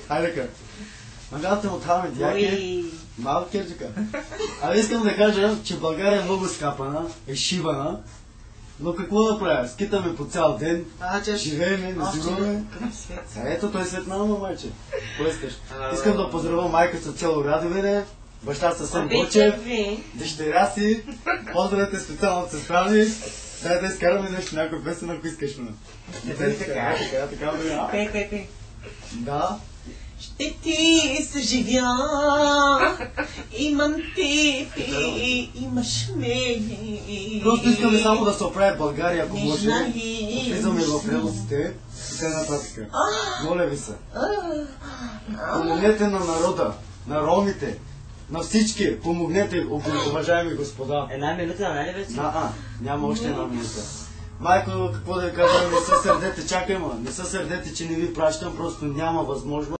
Хайде ка. Мангата от Хамид Яке. Малко Кирджика. Абе искам да кажа, че България е много скапана, е шибана. Но какво да правя? Скитаме по цял ден, живееме, називаме. Ето той свет на майче. Какво искаш? Искам да поздравя майка с цяло Радовине, баща Съвсем Бочев, дъщеря си, поздравете специално от сестра ми. Дай да изкараме нещо, някой песен, ако искаш. Така. Пей. Да. Ще ти се живя, имам теб, имаш мене. Просто искаме само да се оправи България, ако може. Влизаме в релосите и т.н. Моля ви се. Помогнете на народа, на ромите, на всички. Помогнете, уважаеми господа. Една минута, нали вече? Няма още една минута. Майко, какво да ви кажа, не се сърдете, чакай ма, не се сърдете, че не ви пращам, просто няма възможност.